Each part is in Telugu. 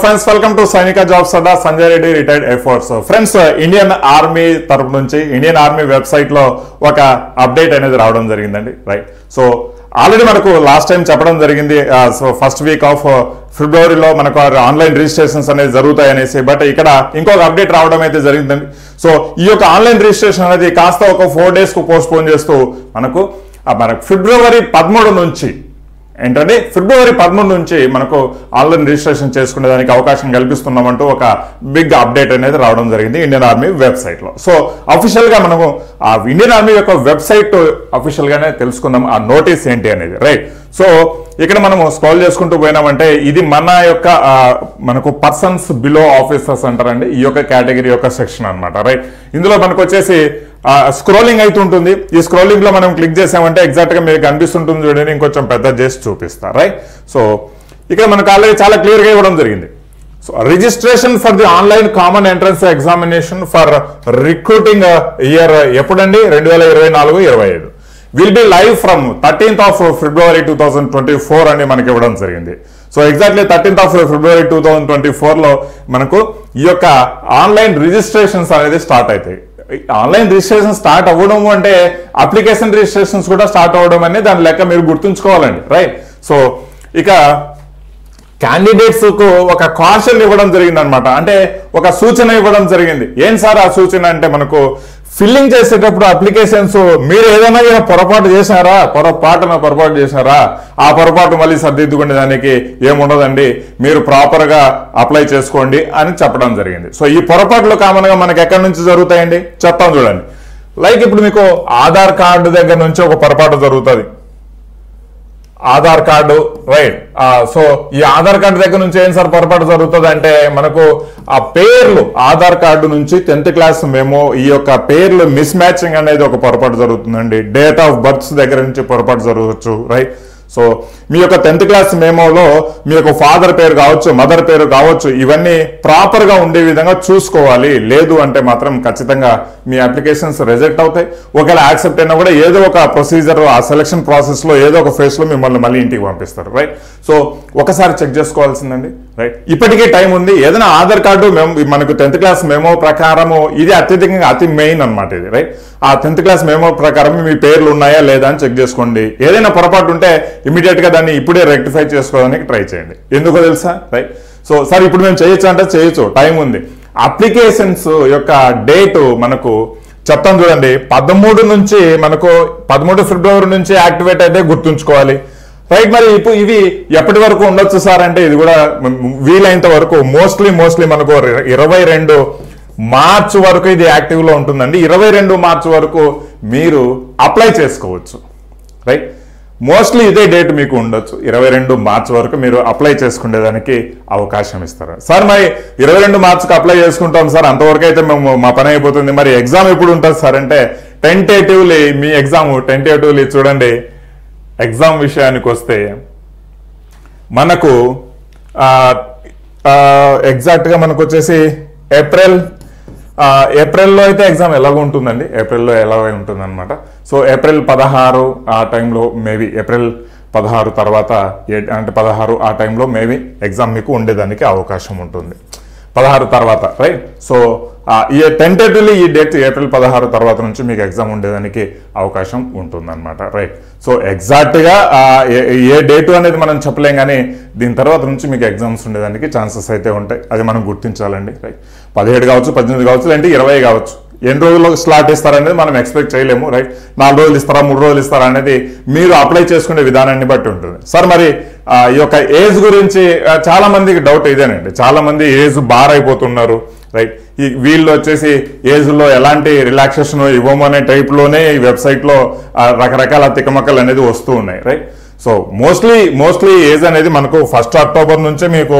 Friends welcome to Sainik jobs Adda Sanjay Reddy retired air force. Friends Indian army తరపు నుంచి ఇండియన్ ఆర్మీ వెబ్సైట్ లో ఒక అప్డేట్ అనేది రావడం జరిగిందండి. రైట్, సో ఆల్రెడీ మనకు లాస్ట్ టైం చెప్పడం జరిగింది. సో ఫస్ట్ వీక్ ఆఫ్ ఫిబ్రవరిలో మనకు ఆన్లైన్ రిజిస్ట్రేషన్స్ అనేది జరుగుతాయి అనేసి. బట్ ఇక్కడ ఇంకొక అప్డేట్ రావడం అయితే జరిగిందండి. సో ఈ యొక్క ఆన్లైన్ రిజిస్ట్రేషన్ అనేది కాస్త ఒక 4 days కు పోస్ట్ పోన్ చేస్తూ మనకు ఫిబ్రవరి 13 నుంచి ఏంటంటే ఫిబ్రవరి 13 నుంచి మనకు ఆన్లైన్ రిజిస్ట్రేషన్ చేసుకునే దానికి అవకాశం కల్పిస్తున్నామంటూ ఒక బిగ్ అప్డేట్ అనేది రావడం జరిగింది ఇండియన్ ఆర్మీ వెబ్సైట్ లో. సో అఫీషియల్ గా మనము ఆ ఇండియన్ ఆర్మీ యొక్క వెబ్సైట్ అఫీషియల్ గానే తెలుసుకుందాం ఆ నోటీస్ ఏంటి అనేది. రైట్, సో ఇక్కడ మనము స్క్రోల్ చేసుకుంటూ పోయినామంటే ఇది మన యొక్క మనకు పర్సన్స్ బిలో ఆఫీసర్స్ అంటారండి, ఈ యొక్క కేటగిరీ యొక్క సెక్షన్ అనమాట. రైట్, ఇందులో మనకు వచ్చేసి స్క్రోలింగ్ అవుతుంటుంది. ఈ స్క్రోలింగ్ లో మనం క్లిక్ చేసామంటే ఎగ్జాక్ట్ గా మీకు కనిపిస్తుంటుంది చూడండి. ఇంకొంచెం పెద్ద చేసి చూపిస్తా. రైట్, సో ఇక్కడ మనకు ఆల్రెడీ చాలా క్లియర్ గా ఇవ్వడం జరిగింది. So registration for the online common entrance examination for recruiting year ఎప్పుడండి 2024-25 will be live from 13th of February 2024 అని మనకి ఇవ్వడం జరిగింది. So exactly 13th of February 2024 లో మనకు ఈ యొక్క ఆన్లైన్ రిజిస్ట్రేషన్స్ అనేది స్టార్ట్ అవుతాయి. ఆన్లైన్ రిజిస్ట్రేషన్ స్టార్ట్ అవ్వడం అంటే అప్లికేషన్ రిజిస్ట్రేషన్స్ కూడా స్టార్ట్ అవ్వడం అనేది దాని లెక్క మీరు గుర్తుంచుకోవాలండి. రైట్, సో ఇక క్యాండిడేట్స్ కు ఒక కాషన్ ఇవ్వడం జరిగింది అనమాట. అంటే ఒక సూచన ఇవ్వడం జరిగింది. ఏం సార్ ఆ సూచన అంటే మనకు ఫిల్లింగ్ చేసేటప్పుడు అప్లికేషన్స్ మీరు ఏదైనా పొరపాటు చేశారా, పొరపాటు చేశారా, ఆ పొరపాటు మళ్ళీ సర్దిద్దుకునే దానికి ఏముండదండి, మీరు ప్రాపర్ గా అప్లై చేసుకోండి అని చెప్పడం జరిగింది. సో ఈ పొరపాట్లు కామన్ గా మనకి ఎక్కడి నుంచి జరుగుతాయండి చెప్తాం చూడండి. లైక్ ఇప్పుడు మీకు ఆధార్ కార్డు దగ్గర నుంచి ఒక పొరపాటు జరుగుతుంది. ఆధార్ కార్డు, రైట్, సో ఈ ఆధార్ కార్డు దగ్గర నుంచి ఏం సార్ పొరపాటు జరుగుతుంది అంటే మనకు ఆ పేర్లు ఆధార్ కార్డు నుంచి 10th క్లాస్ మేము ఈ యొక్క పేర్లు మిస్ మ్యాచింగ్ అనేది ఒక పొరపాటు జరుగుతుందండి. డేట్ ఆఫ్ బర్త్స్ దగ్గర నుంచి పొరపాటు జరగవచ్చు. రైట్, సో మీ యొక్క 10th క్లాస్ మేమోలో మీ యొక్క ఫాదర్ పేరు కావచ్చు, మదర్ పేరు కావచ్చు, ఇవన్నీ ప్రాపర్ గా ఉండే విధంగా చూసుకోవాలి. లేదు అంటే మాత్రం ఖచ్చితంగా మీ అప్లికేషన్స్ రిజెక్ట్ అవుతాయి. ఒకవేళ యాక్సెప్ట్ అయినా కూడా ఏదో ఒక ప్రొసీజర్ ఆ సెలక్షన్ ప్రాసెస్ లో ఏదో ఒక ఫేజ్ లో మిమ్మల్ని మళ్ళీ ఇంటికి పంపిస్తారు. రైట్, సో ఒకసారి చెక్ చేసుకోవాల్సిందండి. రైట్, ఇప్పటికీ టైం ఉంది. ఏదైనా ఆధార్ కార్డు మనకు 10th క్లాస్ మెమో ప్రకారము ఇది అత్యధికంగా అతి మెయిన్ అనమాట ఇది. రైట్, ఆ 10th క్లాస్ మెమో ప్రకారం మీ పేర్లు ఉన్నాయా లేదా అని చెక్ చేసుకోండి. ఏదైనా పొరపాటు ఉంటే ఇమీడియట్ గా దాన్ని ఇప్పుడే రెక్టిఫై చేసుకోవడానికి ట్రై చేయండి. ఎందుకో తెలుసా? రైట్, సో సార్ ఇప్పుడు మేము చేయొచ్చు అంటే చేయొచ్చు, టైం ఉంది. అప్లికేషన్స్ యొక్క డేట్ మనకు చెప్తాం చూడండి. 13 నుంచి మనకు 13 ఫిబ్రవరి నుంచి యాక్టివేట్ అయితే గుర్తుంచుకోవాలి. రైట్, మరి ఇప్పుడు ఇవి ఎప్పటి వరకు ఉండొచ్చు సార్ అంటే ఇది కూడా వీలైనంత వరకు మోస్ట్లీ మనకు 22 మార్చ్ వరకు ఇది యాక్టివ్ లో ఉంటుందండి. 22 మార్చ్ వరకు మీరు అప్లై చేసుకోవచ్చు. రైట్, మోస్ట్లీ ఇదే డేట్ మీకు ఉండొచ్చు. 22 మార్చ్ వరకు మీరు అప్లై చేసుకునేదానికి అవకాశం ఇస్తారు. సార్ మరి 22 మార్చ్కి అప్లై చేసుకుంటాం సార్, అంతవరకు అయితే మేము మా పని అయిపోతుంది, మరి ఎగ్జామ్ ఎప్పుడు ఉంటుంది సార్ అంటే టెంటేటివ్లీ మీ ఎగ్జామ్ టెంటేటివ్లీ చూడండి. ఎగ్జామ్ విషయానికి వస్తే మనకు ఎగ్జాక్ట్గా మనకు వచ్చేసి ఏప్రిల్లో అయితే ఎగ్జామ్ ఎలాగ ఉంటుందండి, ఏప్రిల్లో ఎలాగ ఉంటుంది అనమాట. సో ఏప్రిల్ 16 ఆ టైంలో మేబీ ఏప్రిల్ 16 తర్వాత అంటే 16 ఆ టైంలో మేబీ ఎగ్జామ్ మీకు ఉండేదానికి అవకాశం ఉంటుంది. 16 తర్వాత. రైట్, సో ఈ టెంటేటివ్లీ ఈ డేట్ ఏప్రిల్ 16 తర్వాత నుంచి మీకు ఎగ్జామ్ ఉండేదానికి అవకాశం ఉంటుందన్నమాట. రైట్, సో ఎగ్జాక్ట్ గా ఏ డేట్ అనేది మనం చెప్పలేం, కానీ దీని తర్వాత నుంచి మీకు ఎగ్జామ్స్ ఉండేదానికి ఛాన్సెస్ అయితే ఉంటాయి. అది మనం గుర్తించాలండి. రైట్, 17 కావచ్చు, 18 కావచ్చు, లేదంటే 20 కావచ్చు. ఎన్ని రోజుల్లో స్లాట్ ఇస్తారనేది మనం ఎక్స్పెక్ట్ చేయలేము. రైట్, 4 రోజులు ఇస్తారా, 3 రోజులు ఇస్తారా అనేది మీరు అప్లై చేసుకునే విధానాన్ని బట్టి ఉంటుంది. సార్ మరి ఈ యొక్క ఏజ్ గురించి చాలా మందికి డౌట్ ఇదేనండి. చాలా మంది ఏజ్ బార్ అయిపోతున్నారు. రైట్, ఈ వీళ్ళు వచ్చేసి ఏజ్ లో ఎలాంటి రిలాక్సేషన్ ఇవ్వము అనే టైప్ లోనే ఈ వెబ్సైట్ లో రకరకాల తికమక్కలు అనేది వస్తూ ఉన్నాయి. రైట్, సో మోస్ట్లీ ఏజ్ అనేది మనకు 1st అక్టోబర్ నుంచే మీకు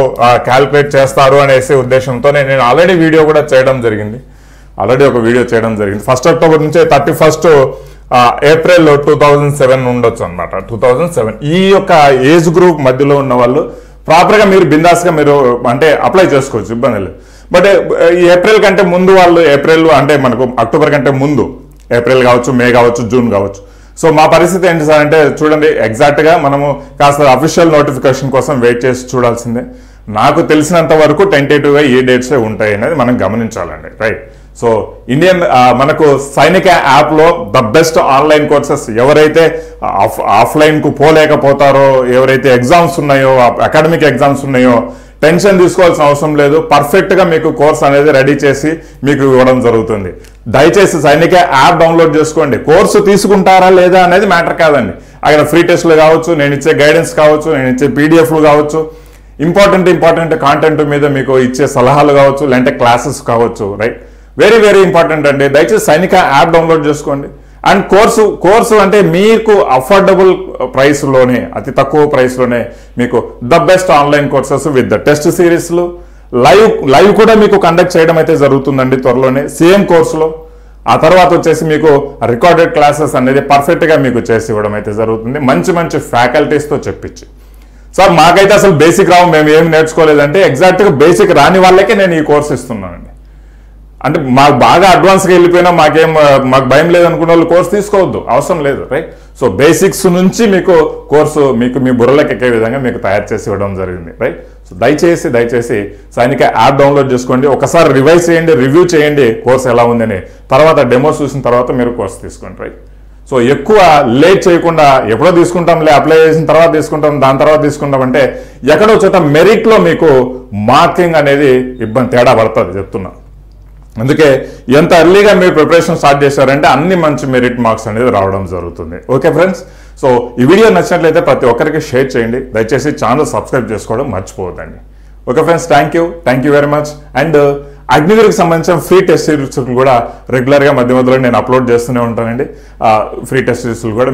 క్యాల్కులేట్ చేస్తారు అనేసి ఉద్దేశంతో నేను ఆల్రెడీ వీడియో కూడా చేయడం జరిగింది. ఆల్రెడీ ఒక వీడియో చేయడం జరిగింది. 1st అక్టోబర్ నుంచే 31st ఏప్రిల్ 2007 ఉండొచ్చు అనమాట. 2007 ఈ యొక్క ఏజ్ గ్రూప్ మధ్యలో ఉన్న వాళ్ళు ప్రాపర్ గా మీరు బిందాస్ గా మీరు అంటే అప్లై చేసుకోవచ్చు, ఇబ్బంది లేదు. బట్ ఈ ఏప్రిల్ కంటే ముందు వాళ్ళు ఏప్రిల్ అంటే మనకు అక్టోబర్ కంటే ముందు ఏప్రిల్ కావచ్చు, మే కావచ్చు, జూన్ కావచ్చు. సో మా పరిస్థితి ఏంటి సార్ అంటే చూడండి, ఎగ్జాక్ట్ గా మనము కాస్త అఫీషియల్ నోటిఫికేషన్ కోసం వెయిట్ చేసి చూడాల్సిందే. నాకు తెలిసినంత వరకు టెంటేటివ్గా ఈ డేట్సే ఉంటాయి అనేది మనం గమనించాలండి, రైట్. సో ఇండియన్ మనకు సైనిక యాప్లో ద బెస్ట్ ఆన్లైన్ కోర్సెస్ ఎవరైతే ఆఫ్లైన్కు పోలేకపోతారో, ఎవరైతే ఎగ్జామ్స్ ఉన్నాయో, అకాడమిక్ ఎగ్జామ్స్ ఉన్నాయో, టెన్షన్ తీసుకోవాల్సిన అవసరం లేదు. పర్ఫెక్ట్గా మీకు కోర్స్ అనేది రెడీ చేసి మీకు ఇవ్వడం జరుగుతుంది. దయచేసి సైనిక యాప్ డౌన్లోడ్ చేసుకోండి. కోర్సు తీసుకుంటారా లేదా అనేది మ్యాటర్ కాదండి. అక్కడ ఫ్రీ టెస్ట్లు కావచ్చు, నేను ఇచ్చే గైడెన్స్ కావచ్చు, నేను ఇచ్చే పీడిఎఫ్లు కావచ్చు, ఇంపార్టెంట్ కాంటెంట్ మీద మీకు ఇచ్చే సలహాలు కావచ్చు, లేదంటే క్లాసెస్ కావచ్చు, రైట్. వెరీ వెరీ ఇంపార్టెంట్ అండి. దయచేసి సైనిక యాప్ డౌన్లోడ్ చేసుకోండి. అండ్ కోర్సు అంటే మీకు అఫోర్డబుల్ ప్రైస్లోనే, అతి తక్కువ ప్రైస్లోనే మీకు the best online courses with the test సిరీస్లు, లైవ్ కూడా మీకు కండక్ట్ చేయడం అయితే జరుగుతుందండి త్వరలోనే సేమ్ కోర్సులో. ఆ తర్వాత వచ్చేసి మీకు రికార్డెడ్ క్లాసెస్ అనేది పర్ఫెక్ట్గా మీకు చేసి ఇవ్వడం అయితే జరుగుతుంది, మంచి ఫ్యాకల్టీస్తో చెప్పించి. సార్ మాకైతే అసలు బేసిక్ రావు, మేము ఏం నేర్చుకోలేదంటే ఎగ్జాక్ట్గా బేసిక్ రాని వాళ్ళకే నేను ఈ కోర్స్ ఇస్తున్నానండి. అంటే మాకు బాగా అడ్వాన్స్గా వెళ్ళిపోయినా మాకు భయం లేదనుకున్న వాళ్ళు కోర్స్ తీసుకోవద్దు, అవసరం లేదు, రైట్. సో బేసిక్స్ నుంచి మీకు కోర్సు మీకు మీ బుర్రలకు ఎక్కే విధంగా మీకు తయారు చేసి ఇవ్వడం జరిగింది, రైట్. సో దయచేసి సైనిక యాప్ డౌన్లోడ్ చేసుకోండి. ఒకసారి రివైజ్ చేయండి, రివ్యూ చేయండి కోర్స్ ఎలా ఉందని. తర్వాత డెమో చూసిన తర్వాత మీరు కోర్స్ తీసుకోండి, రైట్. సో ఎక్కువ లేట్ చేయకుండా ఎప్పుడో తీసుకుంటాంలే, అప్లై చేసిన తర్వాత తీసుకుంటాం, దాని తర్వాత తీసుకుంటాం అంటే ఎక్కడో చోట మెరిట్లో మీకు మార్కింగ్ అనేది తేడా పడుతుంది చెప్తున్నా. అందుకే ఎంత ఎర్లీగా మీరు ప్రిపరేషన్ స్టార్ట్ చేశారంటే అన్ని మంచి మెరిట్ మార్క్స్ అనేది రావడం జరుగుతుంది. ఓకే ఫ్రెండ్స్, సో ఈ వీడియో నచ్చినట్లయితే ప్రతి ఒక్కరికి షేర్ చేయండి. దయచేసి ఛానల్ సబ్స్క్రైబ్ చేసుకోవడం మర్చిపోవద్దండి. Okay friends, thank you very much. And అగ్నివీర్కి సంబంధించిన ఫ్రీ టెస్ట్ సిరీస్లు కూడా రెగ్యులర్గా మధ్యలో నేను అప్లోడ్ చేస్తూనే ఉంటానండి. ఫ్రీ టెస్ట్ సిరీస్లు కూడా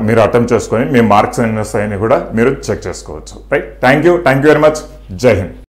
మీరు అటెంప్ట్ చేసుకొని మీ మార్క్స్ ఎన్ని వస్తాయని కూడా మీరు చెక్ చేసుకోవచ్చు, right. Thank you very much. జై హింద్.